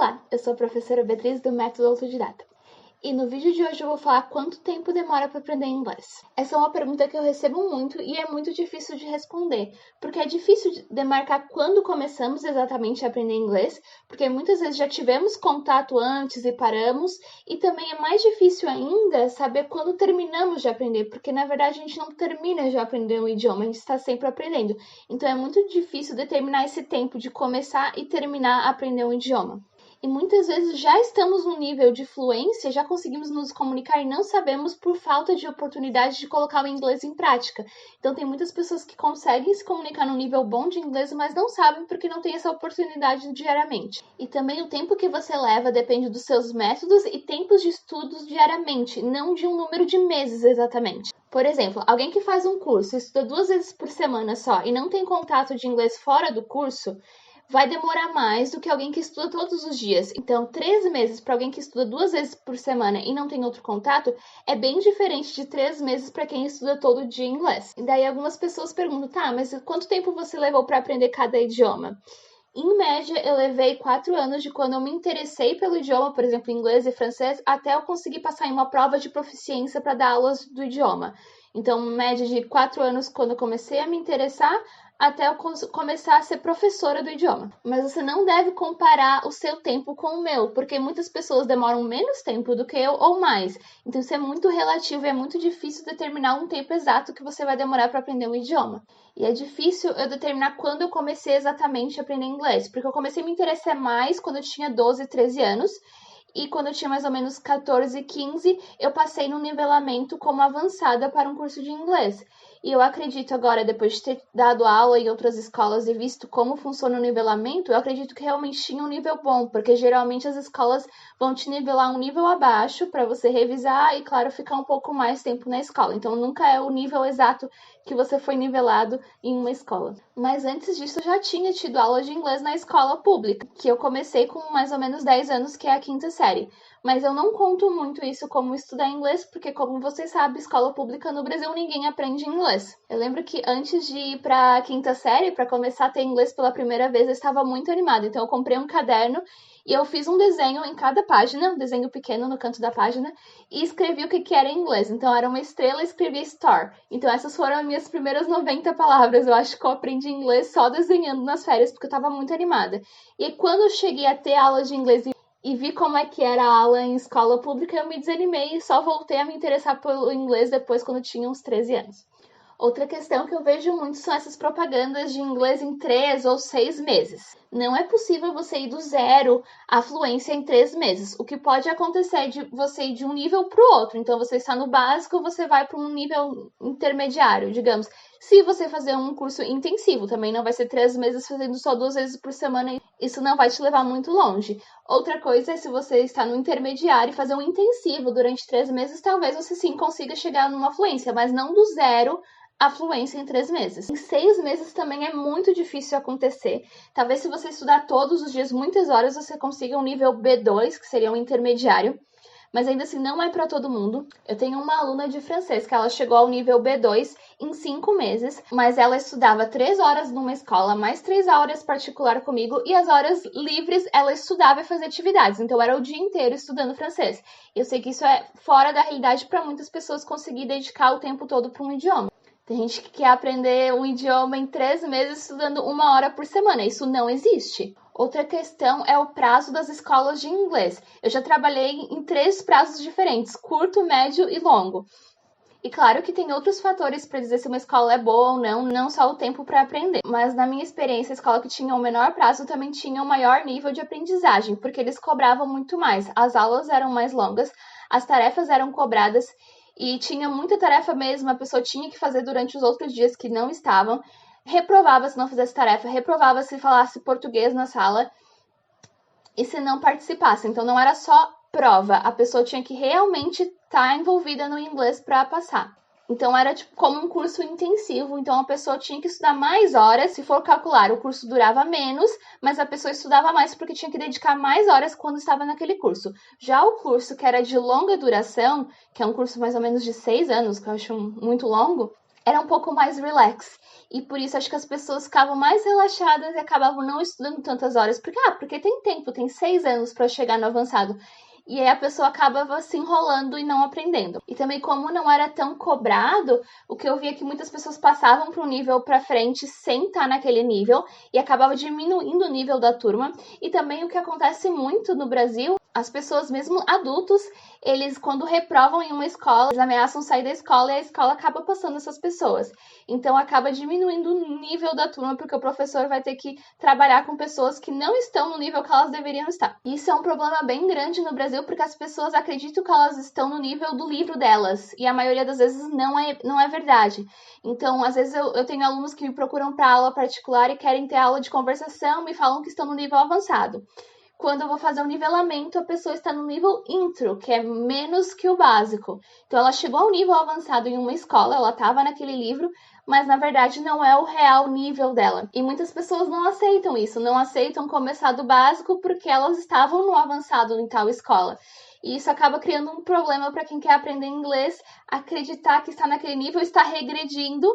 Olá, eu sou a professora Beatriz do Método Autodidata. E no vídeo de hoje eu vou falar quanto tempo demora para aprender inglês. Essa é uma pergunta que eu recebo muito e é muito difícil de responder, porque é difícil de demarcar quando começamos exatamente a aprender inglês, porque muitas vezes já tivemos contato antes e paramos, e também é mais difícil ainda saber quando terminamos de aprender, porque na verdade a gente não termina de aprender um idioma, a gente está sempre aprendendo. Então é muito difícil determinar esse tempo de começar e terminar a aprender um idioma. E muitas vezes já estamos num nível de fluência, já conseguimos nos comunicar e não sabemos por falta de oportunidade de colocar o inglês em prática. Então tem muitas pessoas que conseguem se comunicar num nível bom de inglês, mas não sabem porque não tem essa oportunidade diariamente. E também o tempo que você leva depende dos seus métodos e tempos de estudos diariamente, não de um número de meses exatamente. Por exemplo, alguém que faz um curso, estuda 2 vezes por semana só e não tem contato de inglês fora do curso, vai demorar mais do que alguém que estuda todos os dias. Então, 3 meses para alguém que estuda 2 vezes por semana e não tem outro contato é bem diferente de 3 meses para quem estuda todo dia inglês. E daí algumas pessoas perguntam, tá, mas quanto tempo você levou para aprender cada idioma? Em média, eu levei 4 anos de quando eu me interessei pelo idioma, por exemplo, inglês e francês, até eu conseguir passar em uma prova de proficiência para dar aulas do idioma. Então, média de 4 anos quando eu comecei a me interessar, até eu começar a ser professora do idioma. Mas você não deve comparar o seu tempo com o meu, porque muitas pessoas demoram menos tempo do que eu ou mais. Então isso é muito relativo e é muito difícil determinar um tempo exato que você vai demorar para aprender um idioma. E é difícil eu determinar quando eu comecei exatamente a aprender inglês, porque eu comecei a me interessar mais quando eu tinha 12, 13 anos, e quando eu tinha mais ou menos 14, 15, eu passei no nivelamento como avançada para um curso de inglês. E eu acredito agora, depois de ter dado aula em outras escolas e visto como funciona o nivelamento, eu acredito que realmente tinha um nível bom, porque geralmente as escolas vão te nivelar um nível abaixo para você revisar e, claro, ficar um pouco mais tempo na escola. Então, nunca é o nível exato que você foi nivelado em uma escola. Mas antes disso, eu já tinha tido aula de inglês na escola pública, que eu comecei com mais ou menos 10 anos, que é a 5ª série. Mas eu não conto muito isso como estudar inglês, porque como vocês sabem, escola pública no Brasil ninguém aprende inglês. Eu lembro que antes de ir para a 5ª série, para começar a ter inglês pela primeira vez, eu estava muito animada. Então eu comprei um caderno e eu fiz um desenho em cada página, um desenho pequeno no canto da página, e escrevi o que era em inglês. Então era uma estrela e escrevi star. Então essas foram as minhas primeiras 90 palavras. Eu acho que eu aprendi inglês só desenhando nas férias, porque eu estava muito animada. E quando eu cheguei a ter aula de inglês e vi como é que era a aula em escola pública, eu me desanimei e só voltei a me interessar pelo inglês depois, quando eu tinha uns 13 anos. Outra questão que eu vejo muito são essas propagandas de inglês em 3 ou 6 meses. Não é possível você ir do zero à fluência em 3 meses. O que pode acontecer é de você ir de um nível para o outro. Então, você está no básico, você vai para um nível intermediário, digamos. Se você fazer um curso intensivo, também não vai ser 3 meses fazendo só 2 vezes por semana. Isso não vai te levar muito longe. Outra coisa é se você está no intermediário e fazer um intensivo durante 3 meses, talvez você sim consiga chegar numa fluência, mas não do zero a fluência em 3 meses. Em 6 meses também é muito difícil acontecer. Talvez se você estudar todos os dias, muitas horas, você consiga um nível B2, que seria um intermediário. Mas ainda assim não é para todo mundo. Eu tenho uma aluna de francês que ela chegou ao nível B2 em 5 meses, mas ela estudava 3 horas numa escola, mais 3 horas particular comigo, e as horas livres ela estudava e fazia atividades. Então era o dia inteiro estudando francês. Eu sei que isso é fora da realidade para muitas pessoas conseguir dedicar o tempo todo para um idioma. Tem gente que quer aprender um idioma em 3 meses estudando 1 hora por semana. Isso não existe. Outra questão é o prazo das escolas de inglês. Eu já trabalhei em 3 prazos diferentes, curto, médio e longo. E claro que tem outros fatores para dizer se uma escola é boa ou não só o tempo para aprender. Mas na minha experiência, a escola que tinha o menor prazo também tinha um maior nível de aprendizagem, porque eles cobravam muito mais. As aulas eram mais longas, as tarefas eram cobradas e tinha muita tarefa mesmo, a pessoa tinha que fazer durante os outros dias que não estavam. Reprovava se não fizesse tarefa, reprovava se falasse português na sala e se não participasse. Então não era só prova, a pessoa tinha que realmente estar envolvida no inglês para passar. Então era tipo como um curso intensivo, então a pessoa tinha que estudar mais horas. Se for calcular, o curso durava menos, mas a pessoa estudava mais porque tinha que dedicar mais horas quando estava naquele curso. Já o curso que era de longa duração, que é um curso mais ou menos de 6 anos, que eu acho muito longo, era um pouco mais relax. E por isso acho que as pessoas ficavam mais relaxadas e acabavam não estudando tantas horas. Porque tem tempo, tem 6 anos para chegar no avançado. E aí a pessoa acabava se enrolando e não aprendendo. E também como não era tão cobrado, o que eu via é que muitas pessoas passavam para um nível para frente sem estar naquele nível e acabava diminuindo o nível da turma. E também o que acontece muito no Brasil, as pessoas, mesmo adultos, eles quando reprovam em uma escola, eles ameaçam sair da escola e a escola acaba passando essas pessoas. Então acaba diminuindo o nível da turma, porque o professor vai ter que trabalhar com pessoas que não estão no nível que elas deveriam estar. Isso é um problema bem grande no Brasil, porque as pessoas acreditam que elas estão no nível do livro delas, e a maioria das vezes não é verdade. Então, às vezes eu tenho alunos que me procuram para aula particular e querem ter aula de conversação, me falam que estão no nível avançado. Quando eu vou fazer um nivelamento, a pessoa está no nível intro, que é menos que o básico. Então, ela chegou ao nível avançado em uma escola, ela estava naquele livro, mas na verdade não é o real nível dela. E muitas pessoas não aceitam isso, não aceitam começar do básico porque elas estavam no avançado em tal escola. E isso acaba criando um problema para quem quer aprender inglês, acreditar que está naquele nível, está regredindo,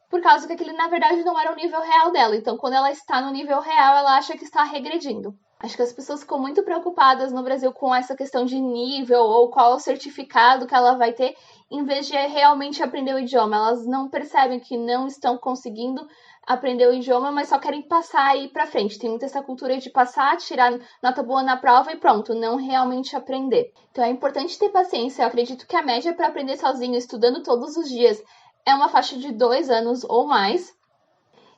por causa que aquele na verdade não era o nível real dela. Então, quando ela está no nível real, ela acha que está regredindo. Acho que as pessoas ficam muito preocupadas no Brasil com essa questão de nível ou qual o certificado que ela vai ter, em vez de realmente aprender o idioma. Elas não percebem que não estão conseguindo aprender o idioma, mas só querem passar e ir para frente. Tem muita essa cultura de passar, tirar nota boa na prova e pronto, não realmente aprender. Então é importante ter paciência. Eu acredito que a média para aprender sozinho, estudando todos os dias, é uma faixa de 2 anos ou mais,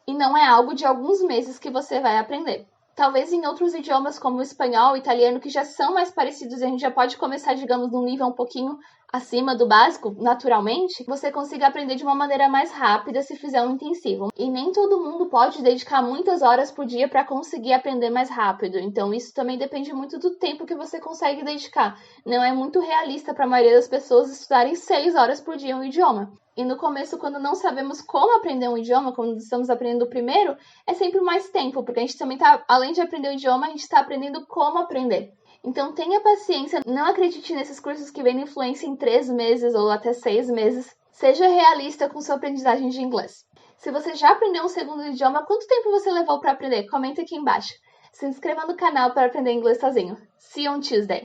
e não é algo de alguns meses que você vai aprender. Talvez em outros idiomas como o espanhol, o italiano, que já são mais parecidos e a gente já pode começar, digamos, num nível um pouquinho acima do básico, naturalmente, você consiga aprender de uma maneira mais rápida se fizer um intensivo. E nem todo mundo pode dedicar muitas horas por dia para conseguir aprender mais rápido. Então isso também depende muito do tempo que você consegue dedicar. Não é muito realista para a maioria das pessoas estudarem 6 horas por dia um idioma. E no começo, quando não sabemos como aprender um idioma, quando estamos aprendendo o primeiro, é sempre mais tempo, porque a gente também está, além de aprender o idioma, a gente está aprendendo como aprender. Então tenha paciência, não acredite nesses cursos que vêm influência em 3 meses ou até 6 meses. Seja realista com sua aprendizagem de inglês. Se você já aprendeu um segundo idioma, quanto tempo você levou para aprender? Comenta aqui embaixo. Se inscreva no canal para aprender inglês sozinho. See you on Tuesday!